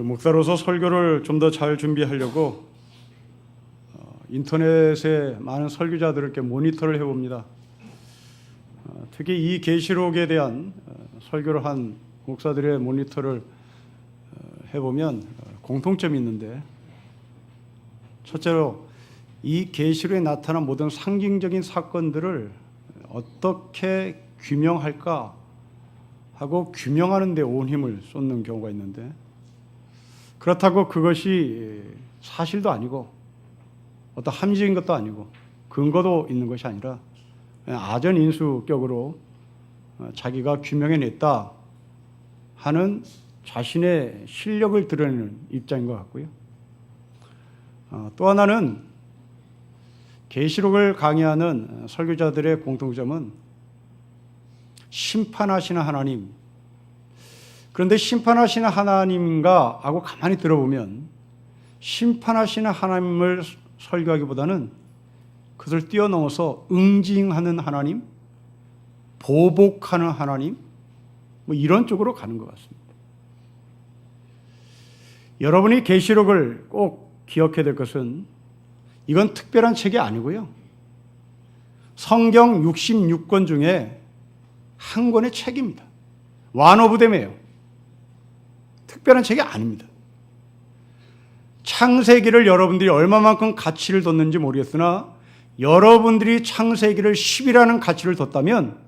목사로서 설교를 좀 더 잘 준비하려고 인터넷에 많은 설교자들을 이렇게 모니터를 해봅니다. 특히 이 계시록에 대한 설교를 한 목사들의 모니터를 해보면 공통점이 있는데, 첫째로 이 계시록에 나타난 모든 상징적인 사건들을 어떻게 규명할까 하고 규명하는 데 온 힘을 쏟는 경우가 있는데, 그렇다고 그것이 사실도 아니고 어떤 함정인 것도 아니고 근거도 있는 것이 아니라 아전인수격으로 자기가 규명해냈다 하는 자신의 실력을 드러내는 입장인 것 같고요. 또 하나는 계시록을 강의하는 설교자들의 공통점은 심판하시는 하나님, 그런데 심판하시는 하나님과 하고 가만히 들어보면 심판하시는 하나님을 설교하기보다는 그것을 뛰어넘어서 응징하는 하나님, 보복하는 하나님, 뭐 이런 쪽으로 가는 것 같습니다. 여러분이 계시록을 꼭 기억해야 될 것은 이건 특별한 책이 아니고요, 성경 66권 중에 한 권의 책입니다. one of them이에요. 특별한 책이 아닙니다. 창세기를 여러분들이 얼마만큼 가치를 뒀는지 모르겠으나 여러분들이 창세기를 10이라는 가치를 뒀다면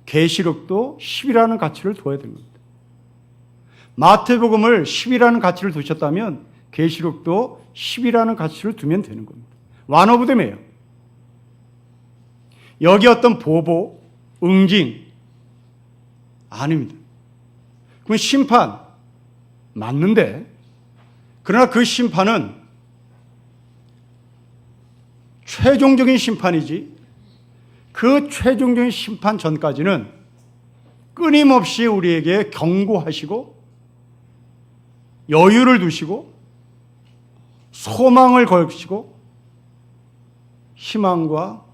계시록도 10이라는 가치를 둬야 되는 겁니다. 마태복음을 10이라는 가치를 두셨다면 계시록도 10이라는 가치를 두면 되는 겁니다. one of them이에요. 여기 어떤 보복, 응징 아닙니다. 그럼 심판 맞는데, 그러나 그 심판은 최종적인 심판이지, 그 최종적인 심판 전까지는 끊임없이 우리에게 경고하시고 여유를 두시고 소망을 걸시고 희망과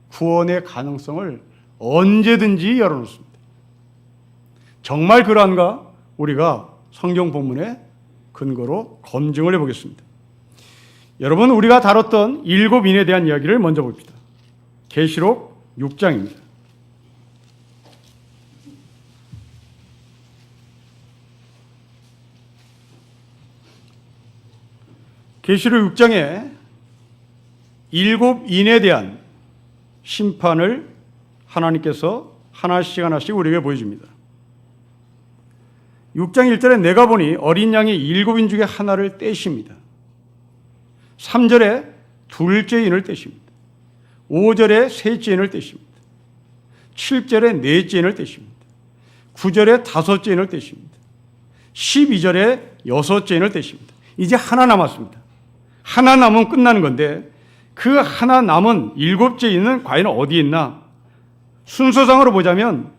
구원의 가능성을 언제든지 열어놓습니다. 정말 그러한가? 우리가 성경 본문의 근거로 검증을 해보겠습니다. 여러분, 우리가 다뤘던 7인에 대한 이야기를 먼저 봅시다. 계시록 6장입니다. 계시록 6장에 7인에 대한 심판을 하나님께서 하나씩 하나씩 우리에게 보여줍니다. 6장 1절에 내가 보니 어린 양이 7인 중에 하나를 떼십니다. 3절에 둘째 인을 떼십니다. 5절에 셋째 인을 떼십니다. 7절에 넷째 인을 떼십니다. 9절에 다섯째 인을 떼십니다. 12절에 여섯째 인을 떼십니다. 이제 하나 남았습니다. 하나 남으면 끝나는 건데, 그 하나 남은 7째 인은 과연 어디에 있나? 순서상으로 보자면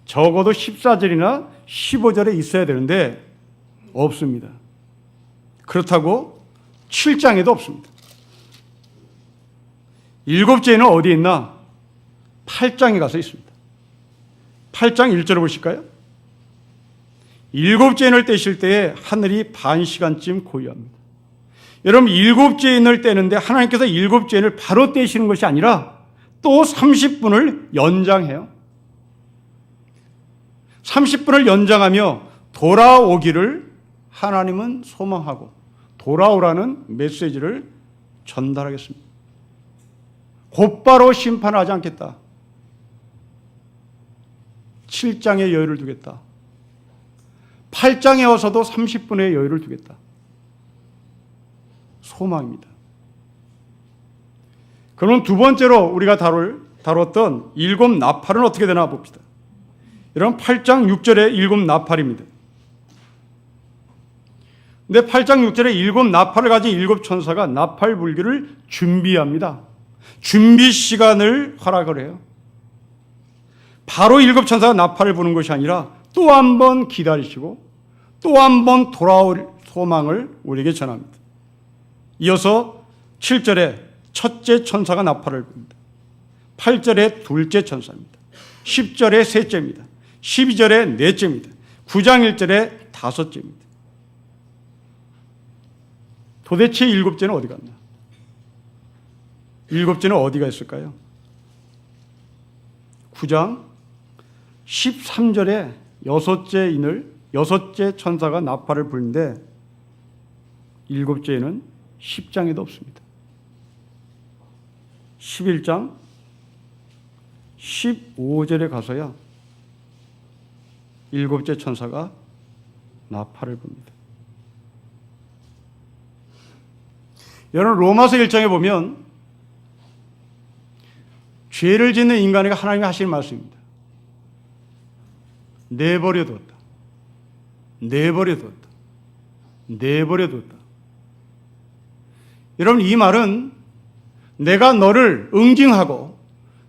적어도 14절이나 15절에 있어야 되는데 없습니다. 그렇다고 7장에도 없습니다. 7째는 어디에 있나? 8장에 가서 있습니다. 8장 1절을 보실까요? 7째인을 떼실 때에 하늘이 반 시간쯤 고요합니다. 여러분, 7째인을 떼는데 하나님께서 7째인을 바로 떼시는 것이 아니라 또 30분을 연장해요. 30분을 연장하며 돌아오기를 하나님은 소망하고 돌아오라는 메시지를 전달하겠습니다. 곧바로 심판하지 않겠다. 7장의 여유를 두겠다. 8장에 와서도 30분의 여유를 두겠다. 소망입니다. 그럼 두 번째로 우리가 다뤘던 7 나팔은 어떻게 되나 봅시다. 여러분, 8장 6절에 7 나팔입니다. 근데 8장 6절에 7 나팔을 가진 7 천사가 나팔 불기를 준비합니다. 준비 시간을 허락을 해요. 바로 7 천사가 나팔을 부는 것이 아니라 또 한 번 기다리시고 또 한 번 돌아올 소망을 우리에게 전합니다. 이어서 7절에 첫째 천사가 나팔을 붑니다. 8절에 둘째 천사입니다. 10절에 셋째입니다. 12절에 넷째입니다. 9장 1절에 다섯째입니다. 도대체 일곱째는 어디 갔나? 일곱째는 어디가 있을까요? 9장 13절에 여섯째 천사가 나팔을 불는데 일곱째는 10장에도 없습니다. 11장 15절에 가서야 일곱째 천사가 나팔을 붑니다. 여러분, 로마서 1장에 보면 죄를 짓는 인간에게 하나님이 하시는 말씀입니다. 내버려 두었다. 내버려 두었다. 내버려 두었다. 여러분, 이 말은 내가 너를 응징하고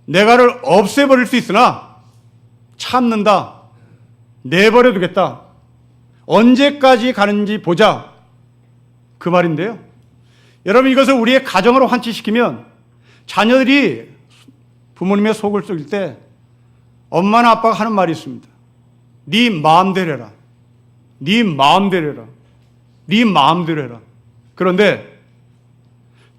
내가를 없애버릴 수 있으나 참는다. 내버려 두겠다. 언제까지 가는지 보자. 그 말인데요. 여러분, 이것을 우리의 가정으로 환치시키면 자녀들이 부모님의 속을 썩일 때 엄마나 아빠가 하는 말이 있습니다. 네 마음대로 해라. 네 마음대로 해라. 네 마음대로 해라. 그런데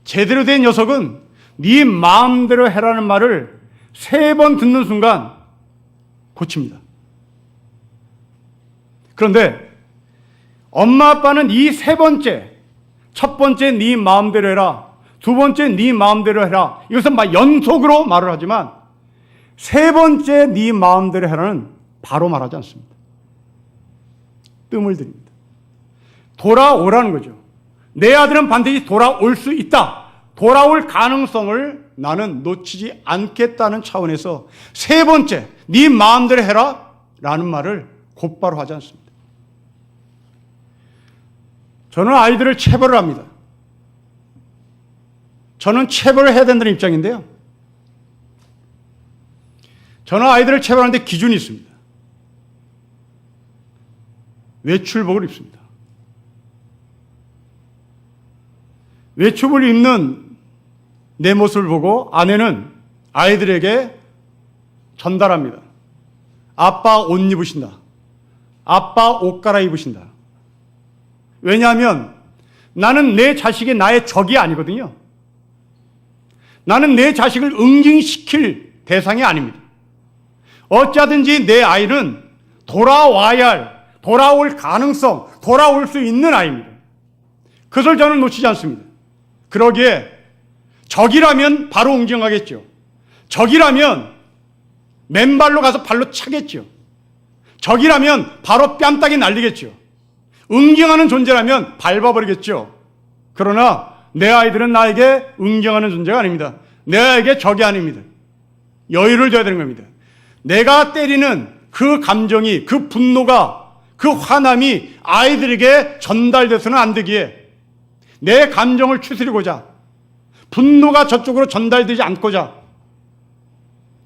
제대로 된 녀석은 네 마음대로 해라는 말을 3번 듣는 순간 고칩니다. 그런데 엄마 아빠는 이 3번째, 첫 번째 네 마음대로 해라, 두 번째 네 마음대로 해라, 이것은 막 연속으로 말을 하지만 3번째 네 마음대로 해라는 바로 말하지 않습니다. 뜸을 들입니다. 돌아오라는 거죠. 내 아들은 반드시 돌아올 수 있다. 돌아올 가능성을 나는 놓치지 않겠다는 차원에서 3번째 네 마음대로 해라 라는 말을 곧바로 하지 않습니다. 저는 아이들을 체벌을 합니다. 저는 체벌을 해야 된다는 입장인데요. 저는 아이들을 체벌하는데 기준이 있습니다. 외출복을 입습니다. 외출복을 입는 내 모습을 보고 아내는 아이들에게 전달합니다. 아빠 옷 입으신다. 아빠 옷 갈아입으신다. 왜냐하면 나는 내 자식이 나의 적이 아니거든요. 나는 내 자식을 응징시킬 대상이 아닙니다. 어찌하든지 내 아이는 돌아와야 할, 돌아올 가능성, 돌아올 수 있는 아이입니다. 그것을 저는 놓치지 않습니다. 그러기에 적이라면 바로 응징하겠죠. 적이라면 맨발로 가서 발로 차겠죠. 적이라면 바로 뺨따기 날리겠죠. 응징하는 존재라면 밟아버리겠죠. 그러나 내 아이들은 나에게 응징하는 존재가 아닙니다. 내 아이에게 적이 아닙니다. 여유를 줘야 되는 겁니다. 내가 때리는 그 감정이, 그 분노가, 그 화남이 아이들에게 전달돼서는 안 되기에 내 감정을 추스리고자, 분노가 저쪽으로 전달되지 않고자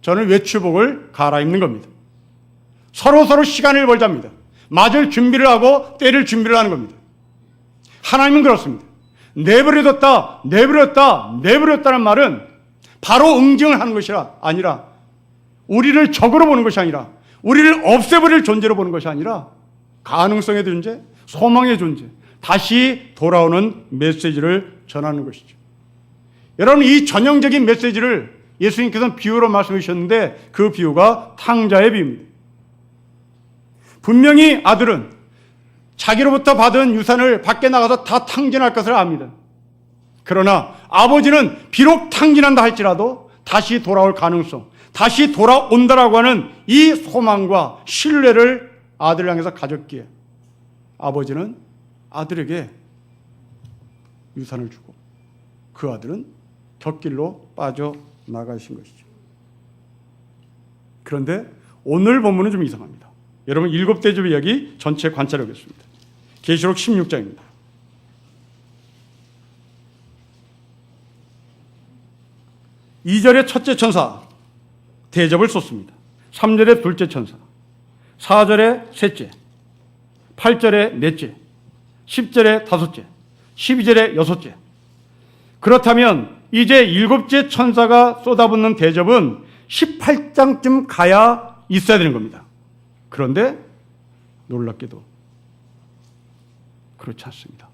저는 외출복을 갈아입는 겁니다. 서로 시간을 벌잡니다. 맞을 준비를 하고 때릴 준비를 하는 겁니다. 하나님은 그렇습니다. 내버렸다는 말은 바로 응징을 하는 것이 아니라, 우리를 적으로 보는 것이 아니라, 우리를 없애버릴 존재로 보는 것이 아니라 가능성의 존재, 소망의 존재, 다시 돌아오는 메시지를 전하는 것이죠. 여러분, 이 전형적인 메시지를 예수님께서는 비유로 말씀해 주셨는데 그 비유가 탕자의 비유입니다. 분명히 아들은 자기로부터 받은 유산을 밖에 나가서 다 탕진할 것을 압니다. 그러나 아버지는 비록 탕진한다 할지라도 다시 돌아올 가능성, 다시 돌아온다라고 하는 이 소망과 신뢰를 아들을 향해서 가졌기에 아버지는 아들에게 유산을 주고 그 아들은 곁길로 빠져나가신 것이죠. 그런데 오늘 본문은 좀 이상합니다. 여러분, 7대접 이야기 전체 관찰해 보겠습니다. 계시록 16장입니다. 2절에 첫째 천사 대접을 쏟습니다. 3절에 둘째 천사, 4절에 셋째, 8절에 넷째, 10절에 다섯째, 12절에 여섯째. 그렇다면 이제 7째 천사가 쏟아붓는 대접은 18장쯤 가야 있어야 되는 겁니다. 그런데 놀랍게도 그렇지 않습니다.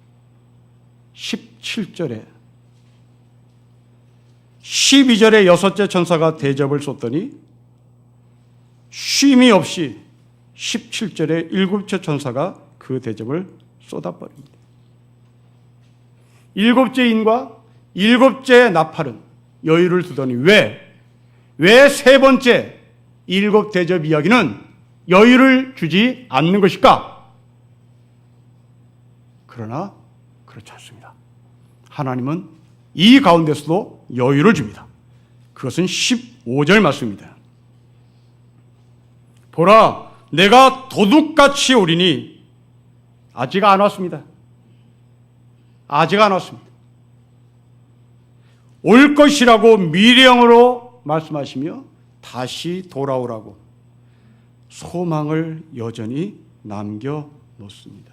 17절에 12절에 여섯째 천사가 대접을 쏟더니 쉼이 없이 17절에 일곱째 천사가 그 대접을 쏟아버립니다. 일곱째 인과 일곱째 나팔은 여유를 두더니 왜 세 번째 일곱 대접 이야기는 여유를 주지 않는 것일까? 그러나 그렇지 않습니다. 하나님은 이 가운데서도 여유를 줍니다. 그것은 15절 말씀입니다. 보라, 내가 도둑같이 오리니 아직 안 왔습니다. 아직 안 왔습니다. 올 것이라고 미래형으로 말씀하시며 다시 돌아오라고 소망을 여전히 남겨놓습니다.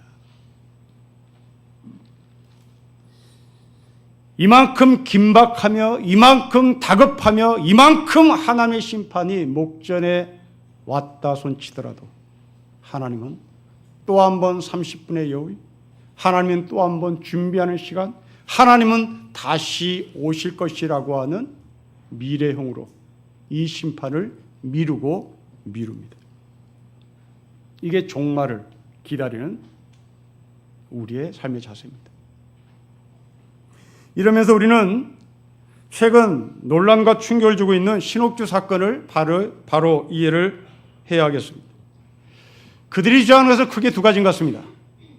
이만큼 긴박하며 이만큼 다급하며 이만큼 하나님의 심판이 목전에 왔다 손치더라도 하나님은 또 한 번 30분의 여유, 하나님은 또 한 번 준비하는 시간, 하나님은 다시 오실 것이라고 하는 미래형으로 이 심판을 미루고 미룹니다. 이게 종말을 기다리는 우리의 삶의 자세입니다. 이러면서 우리는 최근 논란과 충격을 주고 있는 신옥주 사건을 바로 이해를 해야 하겠습니다. 그들이 주장하는 것은 크게 두 가지인 것 같습니다.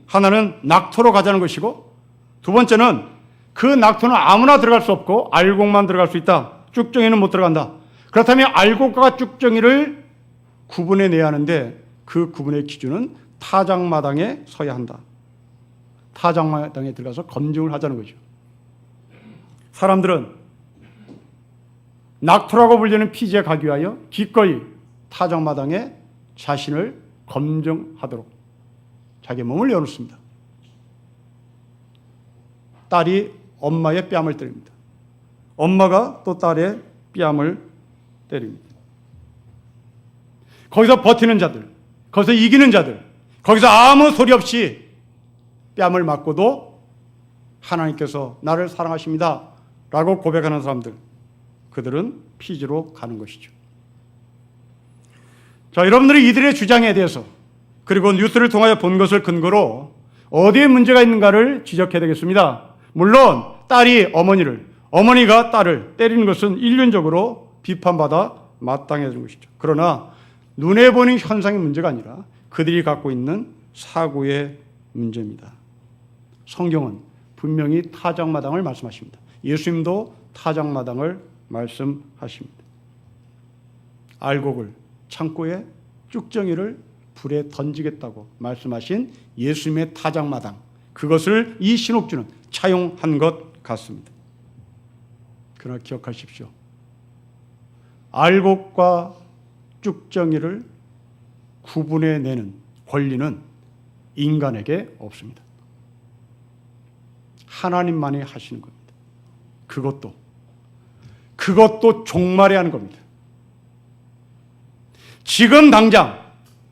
하나는 낙토로 가자는 것이고, 두 번째는 그 낙토는 아무나 들어갈 수 없고 알곡만 들어갈 수 있다. 쭉정이는 못 들어간다. 그렇다면 알곡과 쭉정이를 구분해내야 하는데 그 구분의 기준은 타작마당에 서야 한다. 타작마당에 들어가서 검증을 하자는 거죠. 사람들은 낙토라고 불리는 피지에 가기 위하여 기꺼이 타작마당에 자신을 검증하도록 자기 몸을 내어놓습니다. 딸이 엄마의 뺨을 때립니다. 엄마가 또 딸의 뺨을 때립니다. 거기서 버티는 자들, 거기서 이기는 자들, 거기서 아무 소리 없이 뺨을 맞고도 하나님께서 나를 사랑하십니다 라고 고백하는 사람들, 그들은 피지로 가는 것이죠. 자, 여러분들이 이들의 주장에 대해서 그리고 뉴스를 통하여 본 것을 근거로 어디에 문제가 있는가를 지적해야 되겠습니다. 물론 딸이 어머니를, 어머니가 딸을 때리는 것은 인륜적으로 비판받아 마땅해야 되는 것이죠. 그러나 눈에 보이는 현상의 문제가 아니라 그들이 갖고 있는 사고의 문제입니다. 성경은 분명히 타작마당을 말씀하십니다. 예수님도 타작마당을 말씀하십니다. 알곡을 창고에, 쭉정이를 불에 던지겠다고 말씀하신 예수님의 타작마당, 그것을 이 신옥주는 차용한 것 같습니다. 그러나 기억하십시오. 알곡과 쭉정이를 구분해내는 권리는 인간에게 없습니다. 하나님만이 하시는 겁니다. 그것도 종말에 하는 겁니다. 지금 당장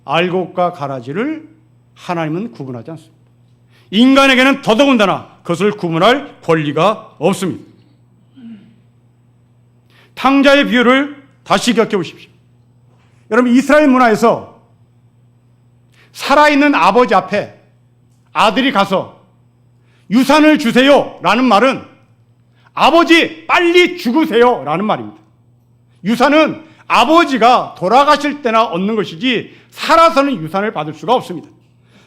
알곡과 가라지를 하나님은 구분하지 않습니다. 인간에게는 더더군다나 그것을 구분할 권리가 없습니다. 탕자의 비유를 다시 기억해 보십시오. 여러분, 이스라엘 문화에서 살아있는 아버지 앞에 아들이 가서 유산을 주세요 라는 말은 아버지 빨리 죽으세요 라는 말입니다. 유산은 아버지가 돌아가실 때나 얻는 것이지 살아서는 유산을 받을 수가 없습니다.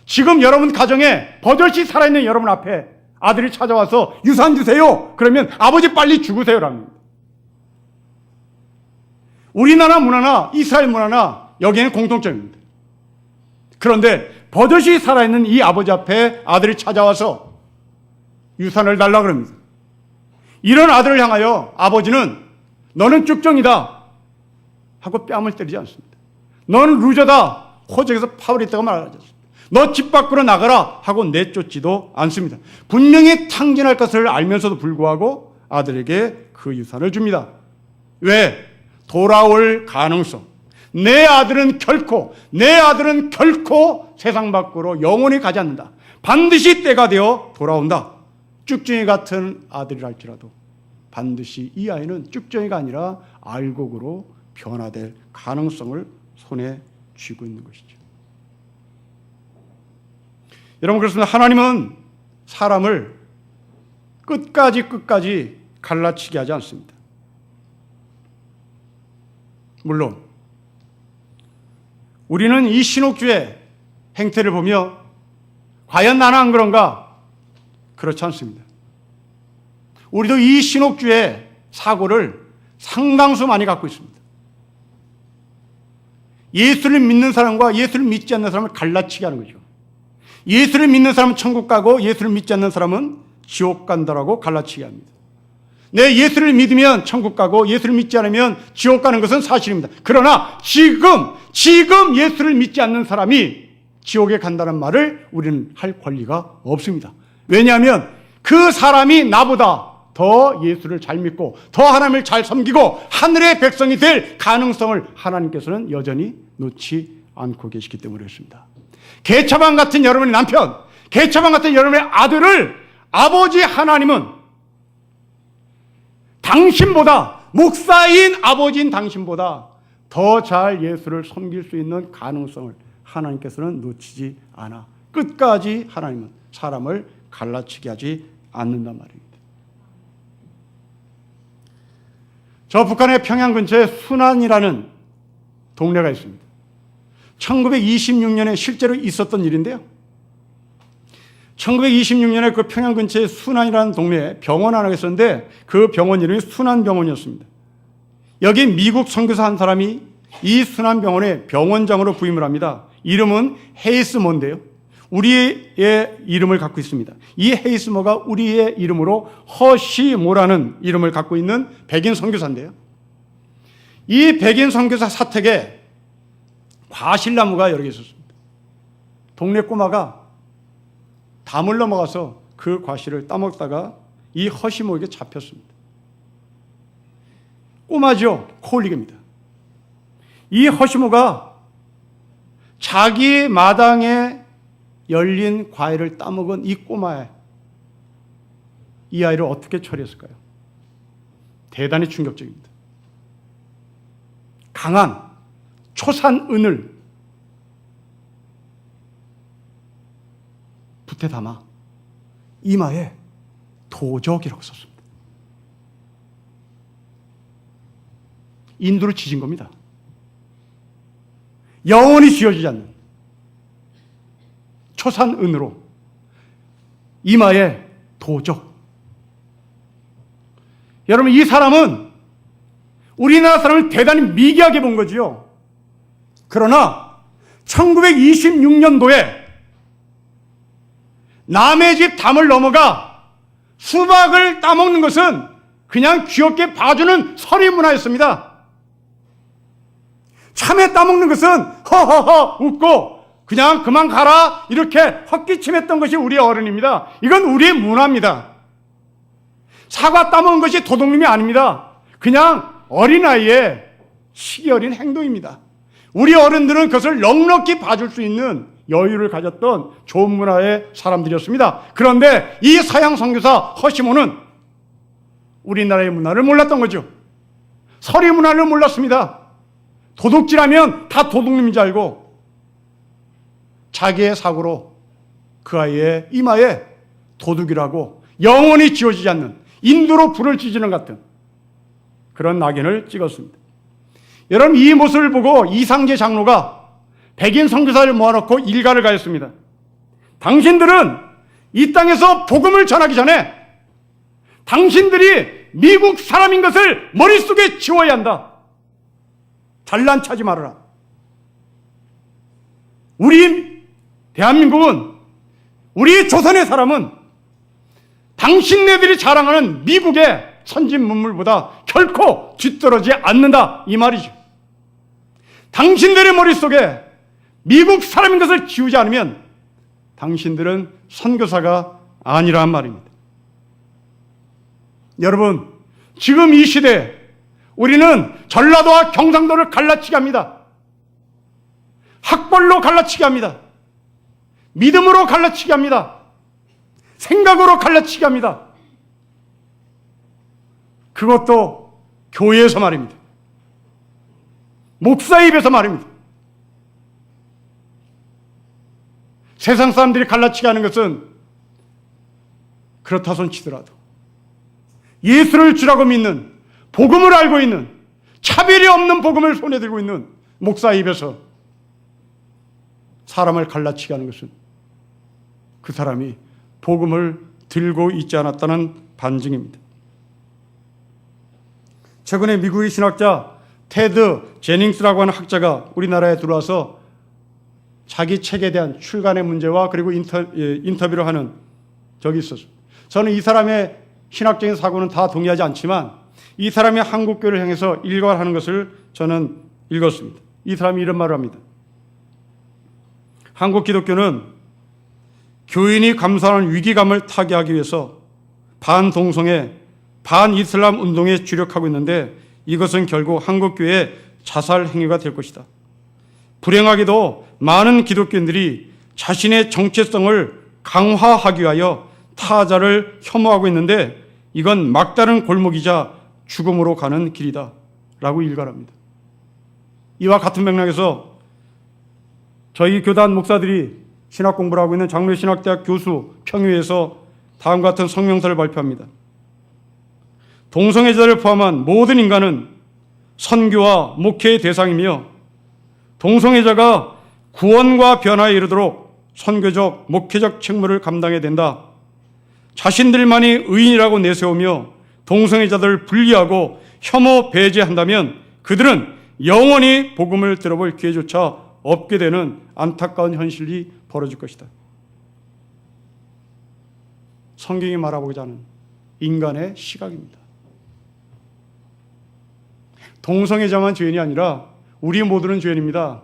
지금 여러분 가정에 버젓이 살아있는 여러분 앞에 아들이 찾아와서 유산 주세요 그러면 아버지 빨리 죽으세요라는 겁니다. 우리나라 문화나 이스라엘 문화나 여기에는 공통점입니다. 그런데 버젓이 살아있는 이 아버지 앞에 아들이 찾아와서 유산을 달라 그럽니다. 이런 아들을 향하여 아버지는 너는 쭉정이다 하고 뺨을 때리지 않습니다. 너는 루저다, 호적에서 파울이 있다고 말하지 않습니다. 너 집 밖으로 나가라 하고 내쫓지도 않습니다. 분명히 탕진할 것을 알면서도 불구하고 아들에게 그 유산을 줍니다. 왜? 돌아올 가능성. 내 아들은 결코 세상 밖으로 영원히 가지 않는다. 반드시 때가 되어 돌아온다. 쭉정이 같은 아들이랄지라도 반드시 이 아이는 쭉정이가 아니라 알곡으로 변화될 가능성을 손에 쥐고 있는 것이죠. 여러분, 그렇습니다. 하나님은 사람을 끝까지 갈라치게 하지 않습니다. 물론 우리는 이 신옥주의 행태를 보며 과연 나는 안 그런가? 그렇지 않습니다. 우리도 이 신옥주의 사고를 상당수 많이 갖고 있습니다. 예수를 믿는 사람과 예수를 믿지 않는 사람을 갈라치게 하는 거죠. 예수를 믿는 사람은 천국 가고 예수를 믿지 않는 사람은 지옥 간다라고 갈라치게 합니다. 내 예수를 믿으면 천국 가고 예수를 믿지 않으면 지옥 가는 것은 사실입니다. 그러나 지금 예수를 믿지 않는 사람이 지옥에 간다는 말을 우리는 할 권리가 없습니다. 왜냐하면 그 사람이 나보다 더 예수를 잘 믿고 더 하나님을 잘 섬기고 하늘의 백성이 될 가능성을 하나님께서는 여전히 놓지 않고 계시기 때문에 그렇습니다. 개차반 같은 여러분의 남편, 개차반 같은 여러분의 아들을 아버지 하나님은 당신보다, 목사인 아버지인 당신보다 더 잘 예수를 섬길 수 있는 가능성을 하나님께서는 놓치지 않아 끝까지 하나님은 사람을 갈라치게 하지 않는단 말입니다. 저 북한의 평양 근처에 순안이라는 동네가 있습니다. 1926년에 실제로 있었던 일인데요. 1926년에 그 평양 근처에 순안이라는 동네에 병원 하나가 있었는데 그 병원 이름이 순안병원이었습니다. 여기 미국 선교사 한 사람이 이 순안병원의 병원장으로 부임을 합니다. 이름은 헤이스모인데요. 우리의 이름을 갖고 있습니다. 이 헤이스모가 우리의 이름으로 허시모라는 이름을 갖고 있는 백인 선교사인데요. 이 백인 선교사 사택에 과실나무가 여러 개 있었습니다. 동네 꼬마가 담을 넘어가서 그 과실을 따먹다가 이 허시모에게 잡혔습니다. 꼬마죠. 코올리게입니다. 이 허시모가 자기 마당에 열린 과일을 따먹은 이 이 아이를 어떻게 처리했을까요? 대단히 충격적입니다. 강한 초산은을 붓에 담아 이마에 도적이라고 썼습니다. 인두를 지진 겁니다. 영원히 지워지지 않는 초산은으로 이마에 도적. 여러분, 이 사람은 우리나라 사람을 대단히 미개하게 본 거지요. 그러나 1926년도에 남의 집 담을 넘어가 수박을 따먹는 것은 그냥 귀엽게 봐주는 서리 문화였습니다. 참외 따먹는 것은 허허허 웃고 그냥 그만 가라 이렇게 헛기침했던 것이 우리 어른입니다. 이건 우리의 문화입니다. 사과 따먹는 것이 도둑놈이 아닙니다. 그냥 어린아이의 시기 어린 행동입니다. 우리 어른들은 그것을 넉넉히 봐줄 수 있는 여유를 가졌던 좋은 문화의 사람들이었습니다. 그런데 이 서양 선교사 허시모는 우리나라의 문화를 몰랐던 거죠. 서리 문화를 몰랐습니다. 도둑질하면 다 도둑놈인 줄 알고 자기의 사고로 그 아이의 이마에 도둑이라고 영원히 지워지지 않는 인두로 불을 지지는 같은 그런 낙인을 찍었습니다. 여러분, 이 모습을 보고 이상재 장로가 백인 선교사를 모아놓고 일가를 가했습니다. 당신들은 이 땅에서 복음을 전하기 전에 당신들이 미국 사람인 것을 머릿속에 지워야 한다. 잘난 차지 말아라. 우리 대한민국은, 우리 조선의 사람은 당신네들이 자랑하는 미국의 선진 문물보다 결코 뒤떨어지지 않는다, 이 말이죠. 당신들의 머릿속에 미국 사람인 것을 지우지 않으면 당신들은 선교사가 아니란 말입니다. 여러분, 지금 이 시대에 우리는 전라도와 경상도를 갈라치게 합니다. 학벌로 갈라치게 합니다. 믿음으로 갈라치게 합니다. 생각으로 갈라치게 합니다. 그것도 교회에서 말입니다. 목사 입에서 말입니다. 세상 사람들이 갈라치게 하는 것은 그렇다 손 치더라도 예수를 주라고 믿는, 복음을 알고 있는, 차별이 없는 복음을 손에 들고 있는 목사 입에서 사람을 갈라치게 하는 것은 그 사람이 복음을 들고 있지 않았다는 반증입니다. 최근에 미국의 신학자 테드 제닝스라고 하는 학자가 우리나라에 들어와서 자기 책에 대한 출간의 문제와 그리고 인터뷰를 하는 적이 있었어요. 저는 이 사람의 신학적인 사고는 다 동의하지 않지만 이 사람이 한국교회를 향해서 일관하는 것을 저는 읽었습니다. 이 사람이 이런 말을 합니다. 한국 기독교는 교인이 감수하는 위기감을 타개하기 위해서 반동성애, 반이슬람 운동에 주력하고 있는데 이것은 결국 한국교회의 자살 행위가 될 것이다. 불행하게도 많은 기독교인들이 자신의 정체성을 강화하기 위하여 타자를 혐오하고 있는데 이건 막다른 골목이자 죽음으로 가는 길이다 라고 일갈합니다. 이와 같은 맥락에서 저희 교단 목사들이 신학 공부를 하고 있는 장로신학대학 교수 평의회에서 다음과 같은 성명서를 발표합니다. 동성애자를 포함한 모든 인간은 선교와 목회의 대상이며 동성애자가 구원과 변화에 이르도록 선교적, 목회적 책무를 감당해야 된다. 자신들만이 의인이라고 내세우며 동성애자들을 분리하고 혐오 배제한다면 그들은 영원히 복음을 들어볼 기회조차 없게 되는 안타까운 현실이 벌어질 것이다. 성경이 말하고자 하는 인간의 시각입니다. 동성애자만 죄인이 아니라 우리 모두는 죄인입니다.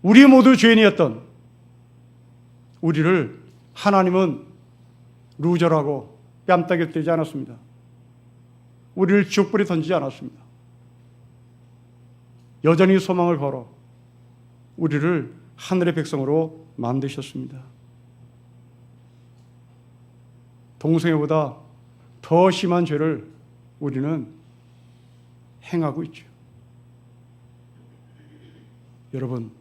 우리 모두 죄인이었던 우리를 하나님은 루저라고 뺨따기를 때리지 않았습니다. 우리를 지옥불에 던지지 않았습니다. 여전히 소망을 걸어 우리를 하늘의 백성으로 만드셨습니다. 동성애보다 더 심한 죄를 우리는 행하고 있죠. 여러분,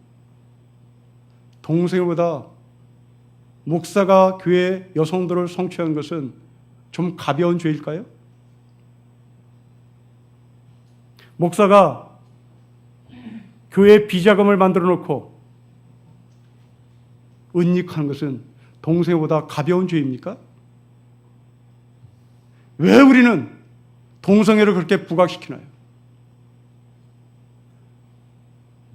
동성애보다 목사가 교회 여성들을 성추한 것은 좀 가벼운 죄일까요? 목사가 교회 비자금을 만들어 놓고 은닉하는 것은 동성애보다 가벼운 죄입니까? 왜 우리는 동성애를 그렇게 부각시키나요?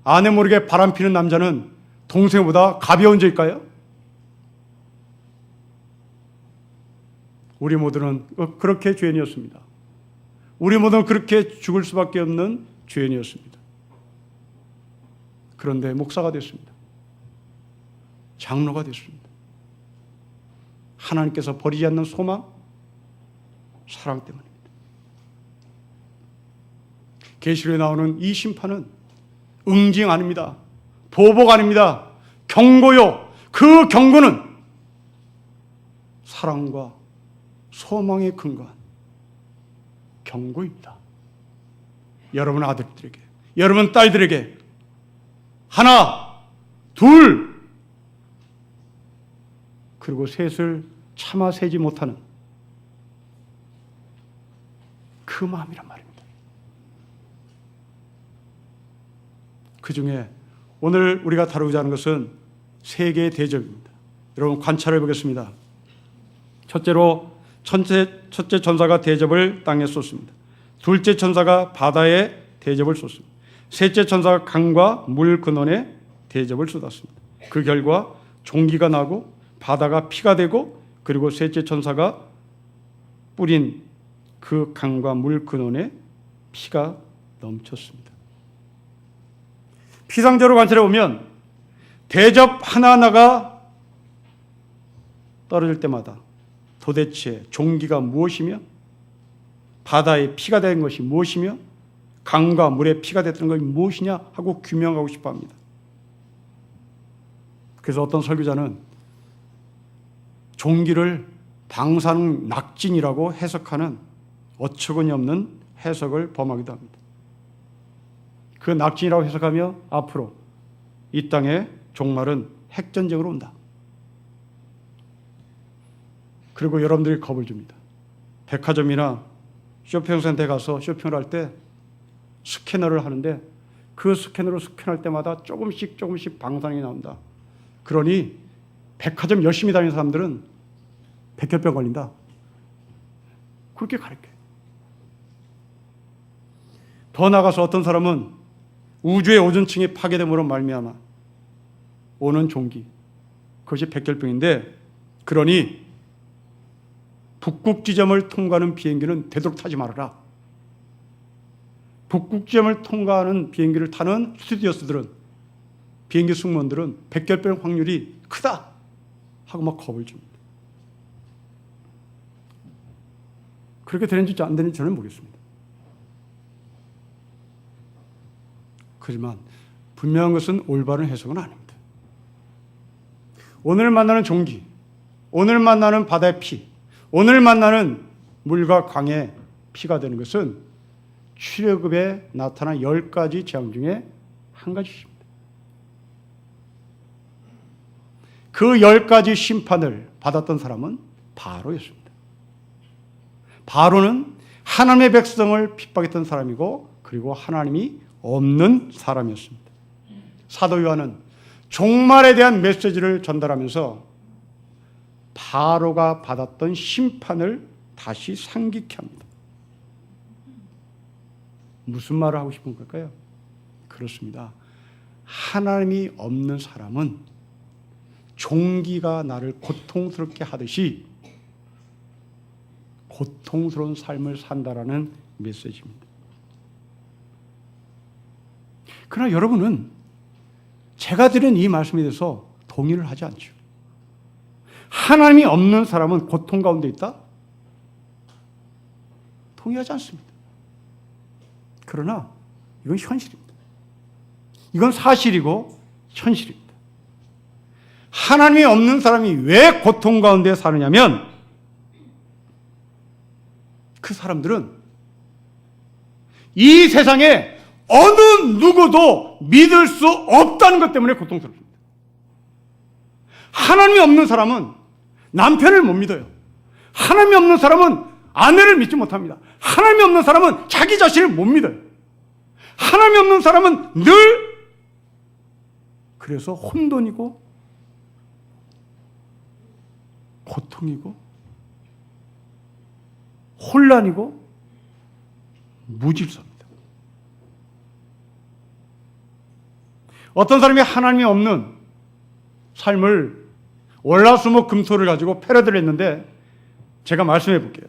아내 모르게 바람피는 남자는 동성애보다 가벼운 죄일까요? 우리 모두는 그렇게 죄인이었습니다. 우리 모두는 그렇게 죽을 수밖에 없는 죄인이었습니다. 그런데 목사가 됐습니다. 장로가 됐습니다. 하나님께서 버리지 않는 소망, 사랑 때문입니다. 계시록에 나오는 이 심판은 응징 아닙니다. 보복 아닙니다. 경고요. 그 경고는 사랑과 소망에 근거한 경고입니다. 여러분 아들들에게, 여러분 딸들에게 하나, 둘, 그리고 셋을 참아 세지 못하는 그 마음이란 말입니다. 그 중에 오늘 우리가 다루고자 하는 것은 세 개의 대접입니다. 여러분 관찰해 보겠습니다. 첫째로 첫째 천사가 대접을 땅에 쏟습니다. 둘째 천사가 바다에 대접을 쏟습니다. 셋째 천사가 강과 물 근원에 대접을 쏟았습니다. 그 결과 종기가 나고 바다가 피가 되고 그리고 셋째 천사가 뿌린 그 강과 물 근원에 피가 넘쳤습니다. 피상적으로 관찰해 보면 대접 하나하나가 떨어질 때마다 도대체 종기가 무엇이며 바다에 피가 된 것이 무엇이며 강과 물에 피가 됐던 것이 무엇이냐 하고 규명하고 싶어 합니다. 그래서 어떤 설교자는 종기를 방사능 낙진이라고 해석하는 어처구니 없는 해석을 범하기도 합니다. 그 낙진이라고 해석하며 앞으로 이 땅에 종말은 핵전쟁으로 온다. 그리고 여러분들이 겁을 줍니다. 백화점이나 쇼핑센터에 가서 쇼핑을 할 때 스캐너를 하는데 그 스캐너로 스캔할 때마다 조금씩 방사능이 나온다. 그러니 백화점 열심히 다니는 사람들은 백혈병 걸린다. 그렇게 가르쳐요. 더 나아가서 어떤 사람은 우주의 오존층이 파괴됨으로 말미암아 오는 종기, 그것이 백혈병인데, 그러니 북극 지점을 통과하는 비행기는 되도록 타지 말아라. 북극 지점을 통과하는 비행기를 타는 스튜디오스들은, 비행기 승무원들은 백혈병 확률이 크다 하고 막 겁을 줍니다. 그렇게 되는지 안 되는지 저는 모르겠습니다. 하지만 분명한 것은 올바른 해석은 아닙니다. 오늘 만나는 종기, 오늘 만나는 바다의 피, 오늘 만나는 물과 강의 피가 되는 것은 출애굽에 나타난 10가지 재앙 중에 한 가지입니다. 그 10가지 심판을 받았던 사람은 바로였습니다. 바로는 하나님의 백성을 핍박했던 사람이고, 그리고 하나님이 없는 사람이었습니다. 사도 요한은 종말에 대한 메시지를 전달하면서 바로가 받았던 심판을 다시 상기케 합니다. 무슨 말을 하고 싶은 걸까요? 그렇습니다. 하나님이 없는 사람은 종기가 나를 고통스럽게 하듯이 고통스러운 삶을 산다라는 메시지입니다. 그러나 여러분은 제가 드린 이 말씀에 대해서 동의를 하지 않죠. 하나님이 없는 사람은 고통 가운데 있다? 동의하지 않습니다. 그러나 이건 현실입니다. 이건 사실이고 현실입니다. 하나님이 없는 사람이 왜 고통 가운데 사느냐면, 그 사람들은 이 세상에 어느 누구도 믿을 수 없다는 것 때문에 고통스럽습니다. 하나님이 없는 사람은 남편을 못 믿어요. 하나님이 없는 사람은 아내를 믿지 못합니다. 하나님이 없는 사람은 자기 자신을 못 믿어요. 하나님이 없는 사람은 늘 그래서 혼돈이고 고통이고 혼란이고 무질서입니다. 어떤 사람이 하나님이 없는 삶을 월화수목 금토를 가지고 패러디를 했는데, 제가 말씀해 볼게요.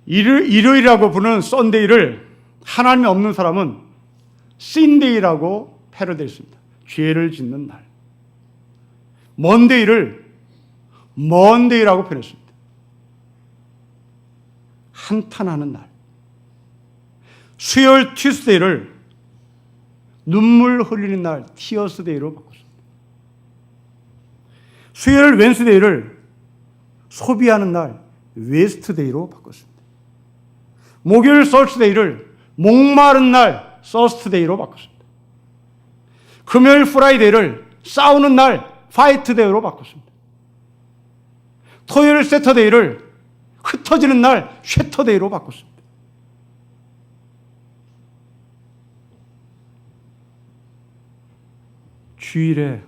일요일이라고 부르는 썬데이를 하나님이 없는 사람은 신데이라고 패러디했습니다. 죄를 짓는 날. 먼데이를 먼데이라고 표현했습니다. 한탄하는 날. 수요일 튜스데이를 눈물 흘리는 날, 티어스데이로 바꿨습니다. 수요일 웬스데이를 소비하는 날, 웨스트데이로 바꿨습니다. 목요일 서스데이를 목마른 날, 서스트데이로 바꿨습니다. 금요일 프라이데이를 싸우는 날, 파이트데이로 바꿨습니다. 토요일 세터데이를 흩어지는 날, 쉐터데이로 바꿨습니다. 주일에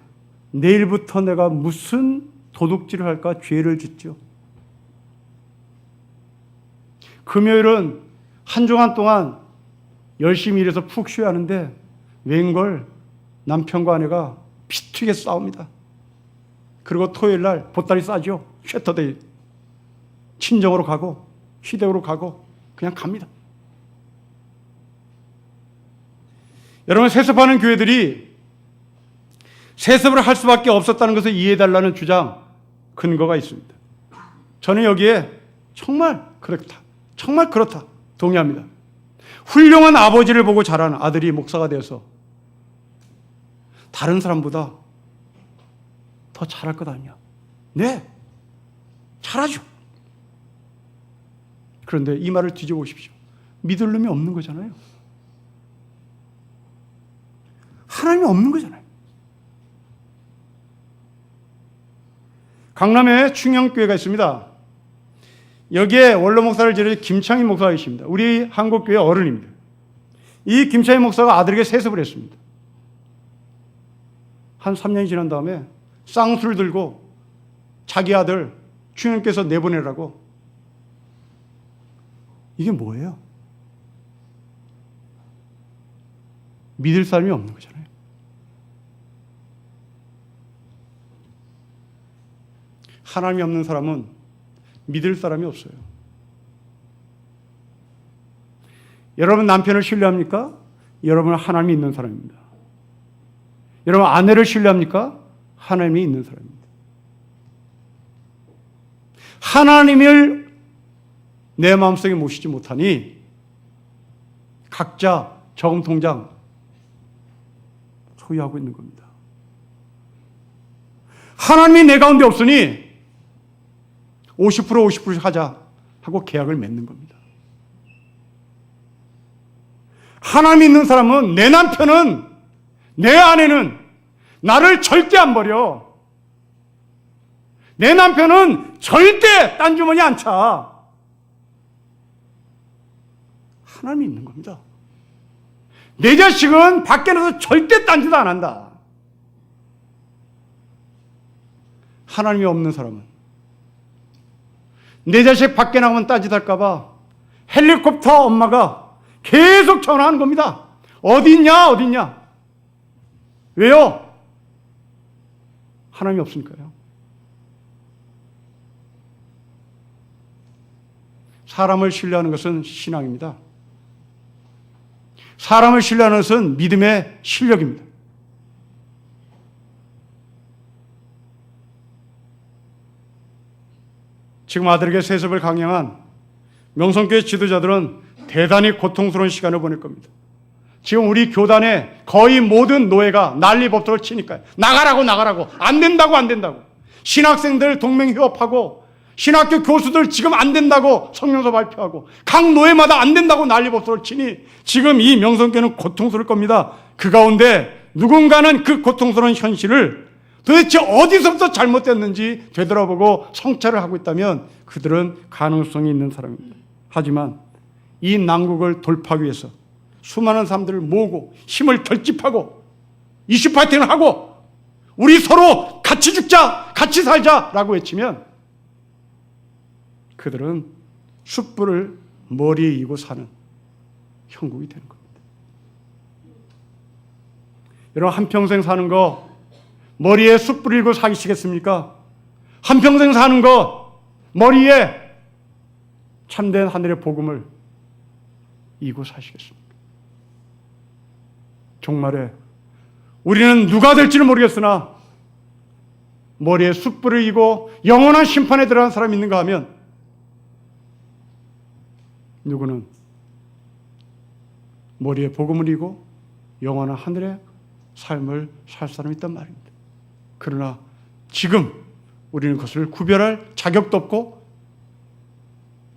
내일부터 내가 무슨 도둑질을 할까 죄를 짓죠. 금요일은 한 주간 동안 열심히 일해서 푹 쉬어야 하는데 웬걸 남편과 아내가 피 튀게 싸웁니다. 그리고 토요일 날 보따리 싸죠. 쉐터데이. 친정으로 가고 시댁으로 가고 그냥 갑니다. 여러분, 세습하는 교회들이 세습을 할 수밖에 없었다는 것을 이해해달라는 주장, 근거가 있습니다. 저는 여기에 정말 그렇다 동의합니다. 훌륭한 아버지를 보고 자란 아들이 목사가 되어서 다른 사람보다 더 잘할 것 아니야. 네, 잘하죠. 그런데 이 말을 뒤져보십시오. 믿을 놈이 없는 거잖아요. 하나님이 없는 거잖아요. 강남에 충영교회가 있습니다. 여기에 원로 목사를 지낸 김창희 목사가 계십니다. 우리 한국교회 어른입니다. 이 김창희 목사가 아들에게 세습을 했습니다. 한 3년이 지난 다음에 쌍수를 들고 자기 아들 충영교회에서 내보내라고. 이게 뭐예요? 믿을 사람이 없는 거잖아요. 하나님이 없는 사람은 믿을 사람이 없어요. 여러분 남편을 신뢰합니까? 여러분은 하나님이 있는 사람입니다. 여러분 아내를 신뢰합니까? 하나님이 있는 사람입니다. 하나님을 내 마음속에 모시지 못하니 각자 저금 통장 소유하고 있는 겁니다. 하나님이 내 가운데 없으니 50% 하자 하고 계약을 맺는 겁니다. 하나님 있는 사람은 내 남편은, 내 아내는 나를 절대 안 버려. 내 남편은 절대 딴 주머니 안 차. 하나님이 있는 겁니다. 내 자식은 밖에 나서 절대 딴 짓 안 한다. 하나님이 없는 사람은 내 자식 밖에 나가면 딴짓할까봐 헬리콥터 엄마가 계속 전화하는 겁니다. 어디 있냐, 어디 있냐. 왜요? 하나님이 없으니까요. 사람을 신뢰하는 것은 신앙입니다. 사람을 신뢰하는 것은 믿음의 실력입니다. 지금 아들에게 세습을 강행한 명성교회 지도자들은 대단히 고통스러운 시간을 보낼 겁니다. 지금 우리 교단의 거의 모든 노예가 난리법석을 치니까요. 나가라고 안 된다고 신학생들 동맹휴업하고 신학교 교수들 지금 안 된다고 성명서 발표하고 각 노예마다 안 된다고 난리법석을 치니 지금 이 명성교회는 고통스러울 겁니다. 그 가운데 누군가는 그 고통스러운 현실을 도대체 어디서부터 잘못됐는지 되돌아보고 성찰을 하고 있다면 그들은 가능성이 있는 사람입니다. 하지만 이 난국을 돌파하기 위해서 수많은 사람들을 모으고 힘을 결집하고 이슈 파이팅을 하고 우리 서로 같이 죽자, 같이 살자라고 외치면 그들은 숯불을 머리에 이고 사는 형국이 되는 겁니다. 여러분 한평생 사는 거 머리에 숯불 이고 사시겠습니까? 한평생 사는 거 머리에 참된 하늘의 복음을 이고 사시겠습니까? 종말에 우리는 누가 될지는 모르겠으나 머리에 숯불을 이고 영원한 심판에 들어간 사람이 있는가 하면 누구는 머리에 복음을 이고 영원한 하늘의 삶을 살 사람이 있단 말입니다. 그러나 지금 우리는 그것을 구별할 자격도 없고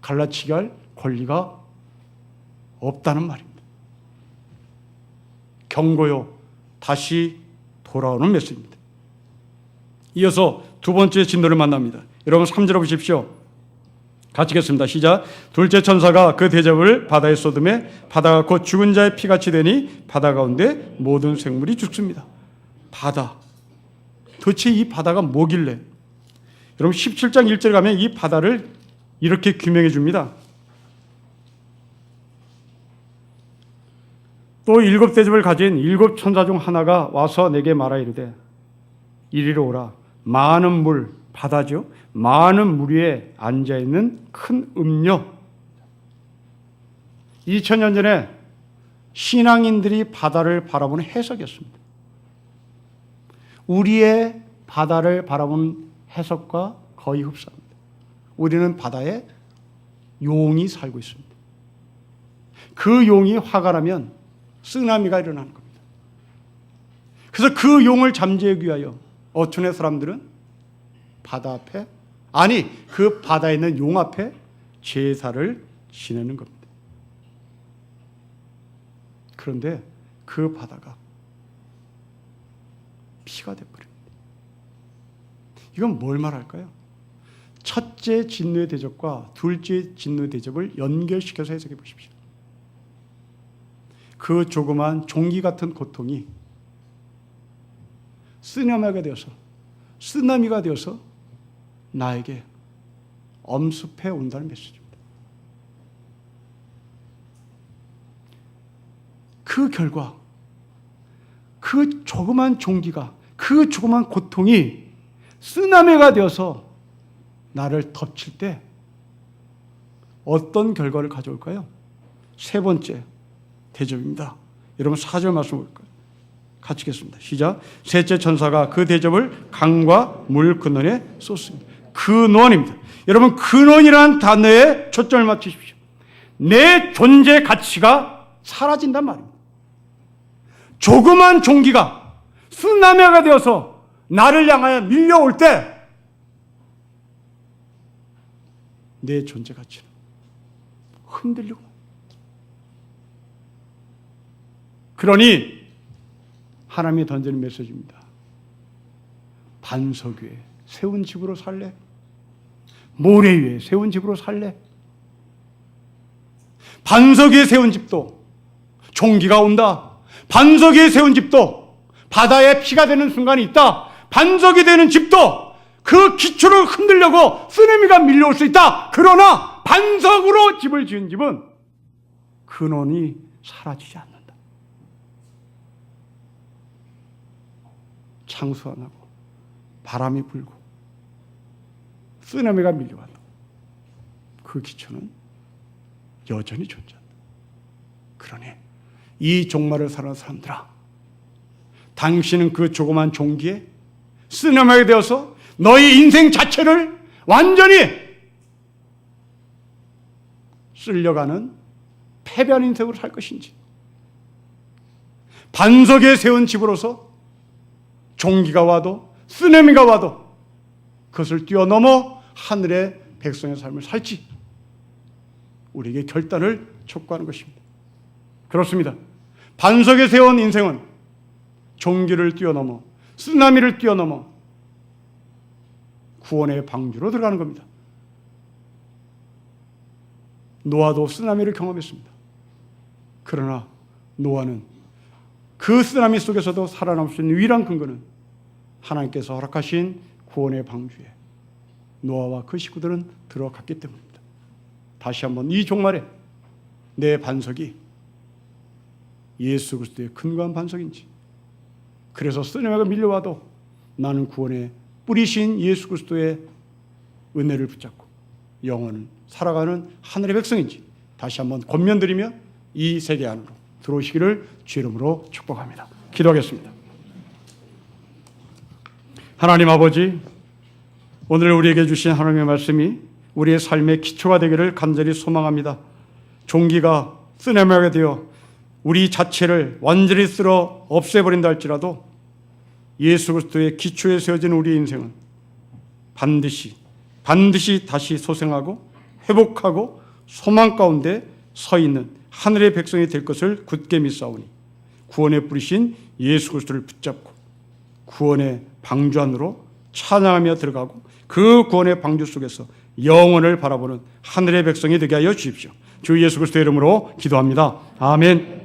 갈라치기 할 권리가 없다는 말입니다. 경고요. 다시 돌아오는 메시지입니다. 이어서 두 번째 진도를 만납니다. 여러분 3절을 보십시오. 같이 읽겠습니다. 시작. 둘째 천사가 그 대접을 바다에 쏟음에 바다가 곧 죽은 자의 피같이 되니 바다 가운데 모든 생물이 죽습니다. 바다. 도대체 이 바다가 뭐길래? 여러분 17장 1절에 가면 이 바다를 이렇게 규명해 줍니다. 또 일곱 대접을 가진 일곱 천사 중 하나가 와서 내게 말하 이르되 이리로 오라. 많은 물, 바다죠. 많은 물 위에 앉아있는 큰 음녀. 2000년 전에 신앙인들이 바다를 바라보는 해석이었습니다. 우리의 바다를 바라보는 해석과 거의 흡사합니다. 우리는 바다에 용이 살고 있습니다. 그 용이 화가 나면 쓰나미가 일어나는 겁니다. 그래서 그 용을 잠재우기 위하여 어촌의 사람들은 바다 앞에, 아니 그 바다에 있는 용 앞에 제사를 지내는 겁니다. 그런데 그 바다가 피가 돼버립니다. 이건 뭘 말할까요? 첫째 진노의 대접과 둘째 진노의 대접을 연결시켜서 해석해 보십시오. 그 조그만 종기 같은 고통이 쓰나미가 되어서 나에게 엄습해 온다는 메시지입니다. 그 결과 그 조그만 종기가, 그 조그만 고통이 쓰나미가 되어서 나를 덮칠 때 어떤 결과를 가져올까요? 세 번째 대접입니다. 여러분 4절 말씀 볼까요? 같이 읽겠습니다. 시작. 셋째 천사가 그 대접을 강과 물 근원에 쏟습니다. 근원입니다. 여러분 근원이라는 단어에 초점을 맞추십시오. 내 존재 가치가 사라진단 말입니다. 조그만 종기가 쓰나미가 되어서 나를 향하여 밀려올 때 내 존재 가치는 흔들리고, 그러니 하나님이 던지는 메시지입니다. 반석 위에 세운 집으로 살래? 모래 위에 세운 집으로 살래? 반석 위에 세운 집도 종기가 온다. 반석 위에 세운 집도 바다에 피가 되는 순간이 있다. 반석이 되는 집도 그 기초를 흔들려고 쓰나미가 밀려올 수 있다. 그러나 반석으로 집을 지은 집은 근원이 사라지지 않는다. 창수 안 하고 바람이 불고 쓰나미가 밀려와도 그 기초는 여전히 존재한다. 그러니 이 종말을 사는 사람들아, 당신은 그 조그만 종기에 쓰나미가 되어서 너희 인생 자체를 완전히 쓸려가는 패배한 인생으로 살 것인지, 반석에 세운 집으로서 종기가 와도 쓰나미가 와도 그것을 뛰어넘어 하늘의 백성의 삶을 살지, 우리에게 결단을 촉구하는 것입니다. 그렇습니다. 반석에 세운 인생은 종기를 뛰어넘어 쓰나미를 뛰어넘어 구원의 방주로 들어가는 겁니다. 노아도 쓰나미를 경험했습니다. 그러나 노아는 그 쓰나미 속에서도 살아남을 수 있는 유일한 근거는 하나님께서 허락하신 구원의 방주에 노아와 그 식구들은 들어갔기 때문입니다. 다시 한번 이 종말에 내 반석이 예수 그리스도의 근거한 반석인지, 그래서 쓰나미가 밀려와도 나는 구원의 뿌리신 예수 그리스도의 은혜를 붙잡고 영원을 살아가는 하늘의 백성인지 다시 한번 권면드리며 이 세계 안으로 들어오시기를 주의 이름으로 축복합니다. 기도하겠습니다. 하나님 아버지, 오늘 우리에게 주신 하나님의 말씀이 우리의 삶의 기초가 되기를 간절히 소망합니다. 종기가 쓰나미가 되어 우리 자체를 완전히 쓸어 없애버린다 할지라도 예수 그리스도의 기초에 세워진 우리의 인생은 반드시 다시 소생하고 회복하고 소망 가운데 서 있는 하늘의 백성이 될 것을 굳게 믿사오니 구원에 뿌리신 예수 그리스도를 붙잡고 구원의 방주 안으로 찬양하며 들어가고 그 구원의 방주 속에서 영원을 바라보는 하늘의 백성이 되게 하여 주십시오. 주 예수 그리스도의 이름으로 기도합니다. 아멘.